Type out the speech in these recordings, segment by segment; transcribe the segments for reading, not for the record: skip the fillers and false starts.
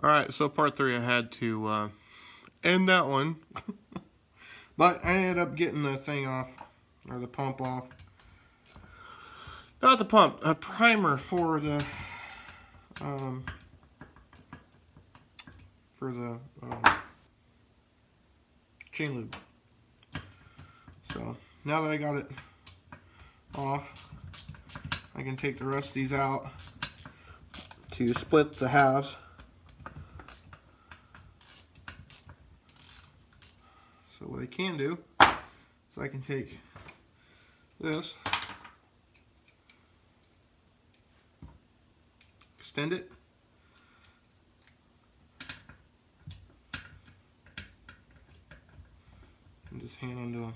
Alright, so part 3 I had to end that one. But I ended up getting the thing off, or the pump off. Not the pump, a primer for the chain lube. So now that I got it off, I can take the rest of these out to split the halves. So what I can do is I can take this, extend it, and just hand onto them.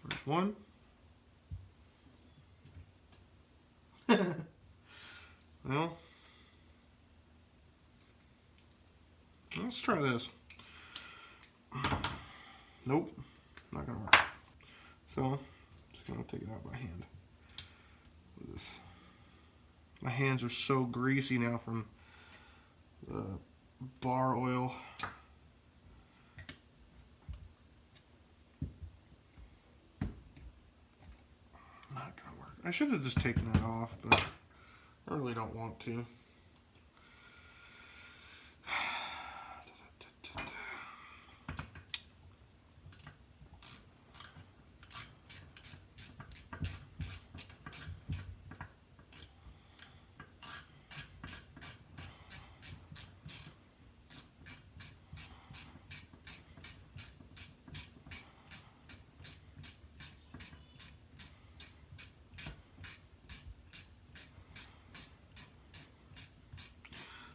There's one. Well, let's try this. Nope, not gonna work. So, I'm just gonna take it out by hand. My hands are so greasy now from the bar oil. Not gonna work. I should have just taken that off, but I really don't want to.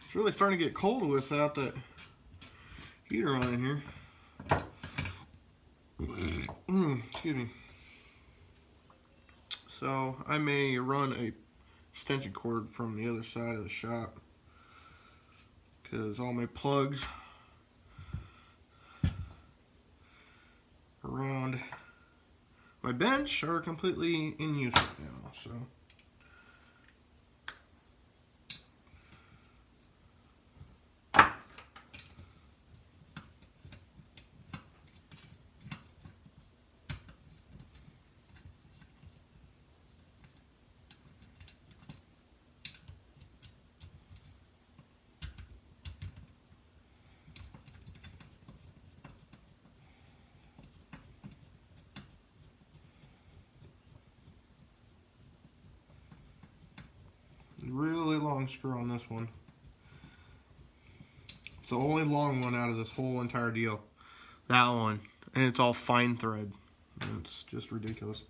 It's really starting to get cold without that heater on in here. Excuse me. So I may run a extension cord from the other side of the shop because all my plugs around my bench are completely in use right now. So really long screw on this one. It's the only long one out of this whole entire deal. That one. And it's all fine thread. It's just ridiculous.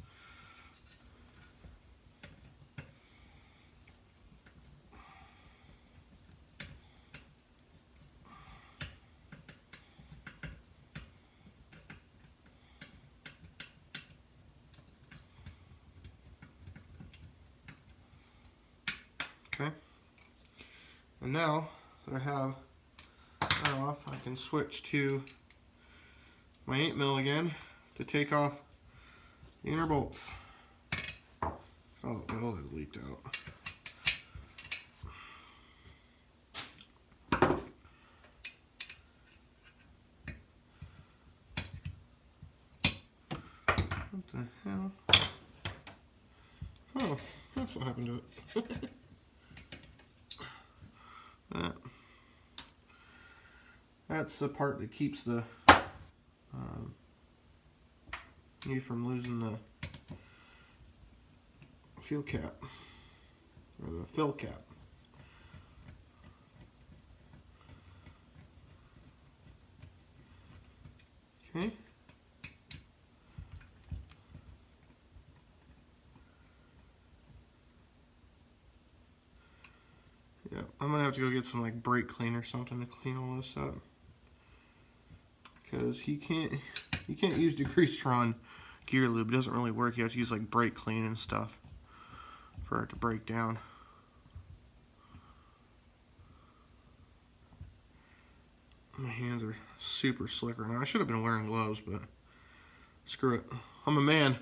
Okay. And now that I have that off, I can switch to my 8mm again to take off the inner bolts. Oh, well, they leaked out. What the hell? Oh, that's what happened to it. That's the part that keeps the you from losing the fuel cap or the fill cap. Okay. Yeah, I'm gonna have to go get some like brake cleaner or something to clean all this up. Because you can't use degreaser on gear lube. It doesn't really work. You have to use like brake clean and stuff. for it to break down. My hands are super slick right now. I should have been wearing gloves, but screw it. I'm a man.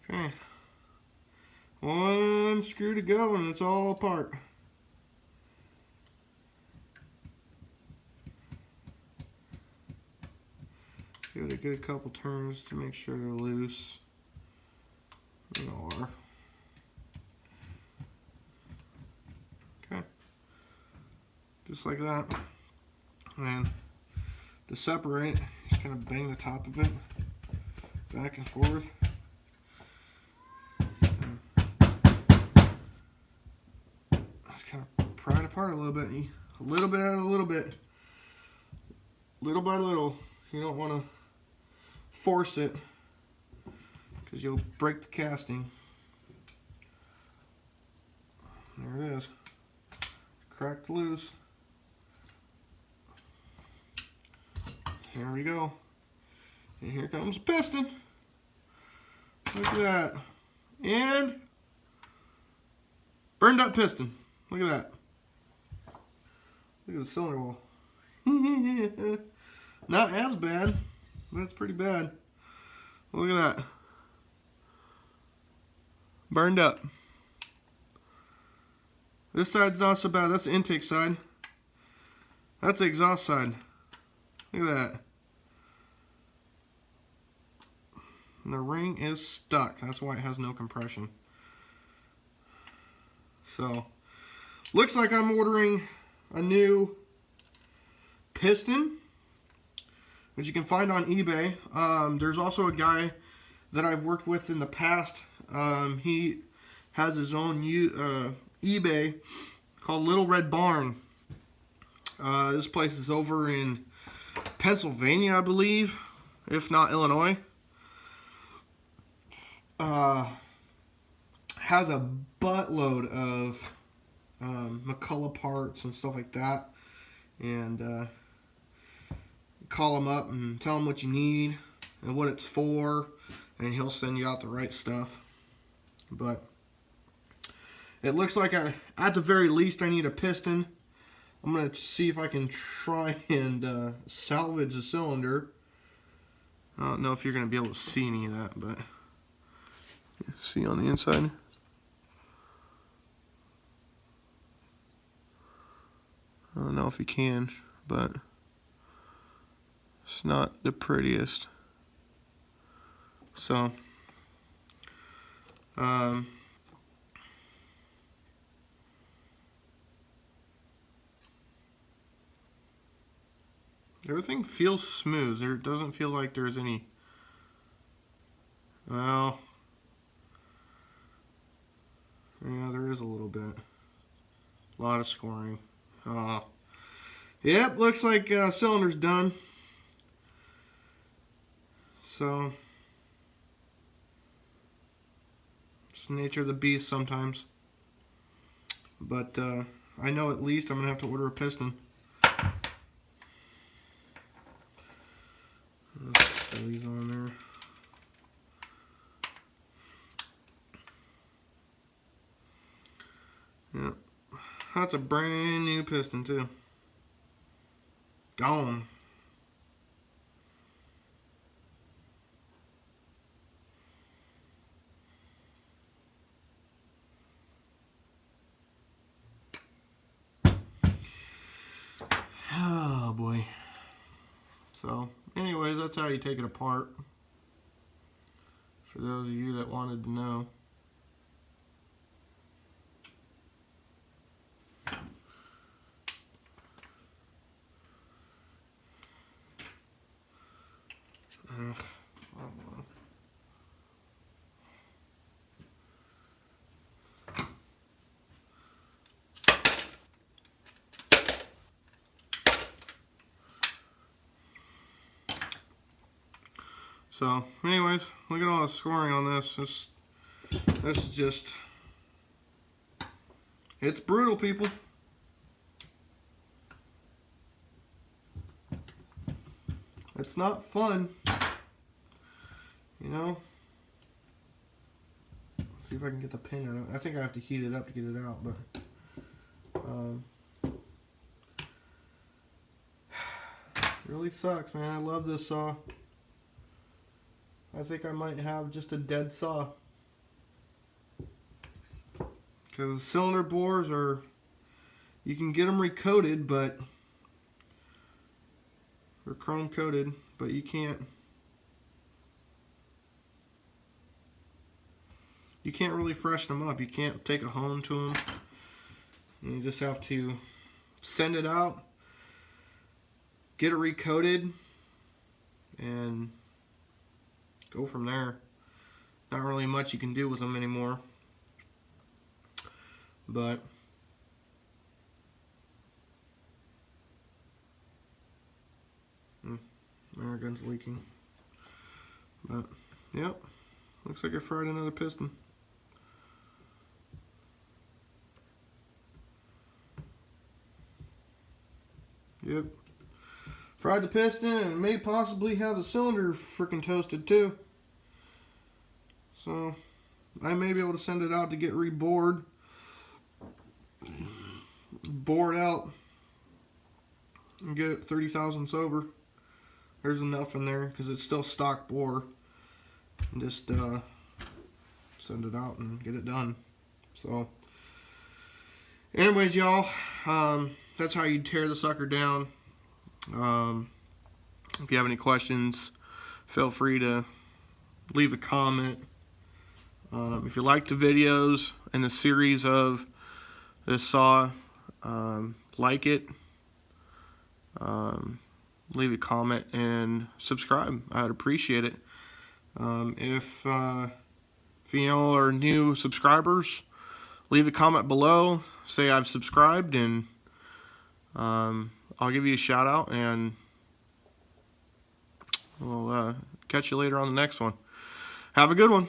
Okay. One screw to go and it's all apart. Give it a good couple turns to make sure they're loose. They are. Okay. Just like that. And to separate, just kind of bang the top of it back and forth. Just kind of pry it apart a little bit. A little bit out of a little bit. Little by little. You don't want to force it because you'll break the casting. There it is. Cracked loose. Here we go. And here comes the piston. Look at that. And burned up piston. Look at that. Look at the cylinder wall. Not as bad, but it's pretty bad. Look at that. Burned up. This side's not so bad. That's the intake side. That's the exhaust side. Look at that. And the ring is stuck. That's why it has no compression. So, looks like I'm ordering a new piston, which you can find on eBay. There's also a guy that I've worked with in the past. He has his own eBay called Little Red Barn. This place is over in Pennsylvania, I believe, if not Illinois. Has a buttload of McCullough parts and stuff like that. And call him up and tell him what you need and what it's for, and he'll send you out the right stuff. But it looks like at the very least I need a piston. I'm going to see if I can try and salvage the cylinder. I don't know if you're going to be able to see any of that, but see on the inside. I don't know if you can, but it's not the prettiest. So, everything feels smooth. There doesn't feel like there's any, well, yeah, there is a little bit. A lot of scoring. Yep, looks like cylinder's done. So, it's the nature of the beast sometimes. But I know at least I'm going to have to order a piston. Let's throw these on there. Yep. That's a brand new piston too. Gone. Oh boy. So, anyways, that's how you take it apart. For those of you that wanted to know. So, anyways, look at all the scoring on this. This is just, it's brutal, people. It's not fun, you know. Let's see if I can get the pin out. I think I have to heat it up to get it out, but really sucks, man. I love this saw. I think I might have just a dead saw. Because cylinder bores are, you can get them recoated, but they're chrome coated, but you can't really freshen them up. You can't take a hone to them. You just have to send it out, get it recoated, and go from there. Not really much you can do with them anymore. But air gun's leaking. But yep, looks like I fried another piston. Yep, fried the piston and may possibly have the cylinder freaking toasted too. So I may be able to send it out to get rebored, bored out, and get it 30 thousandths over. There's enough in there because it's still stock bore. And just send it out and get it done. So anyways, y'all, that's how you tear the sucker down. If you have any questions, feel free to leave a comment. If you like the videos and the series of this saw, like it, leave a comment and subscribe. I'd appreciate it. If you know are new subscribers, leave a comment below, say I've subscribed, and I'll give you a shout out, and we'll catch you later on the next one. Have a good one.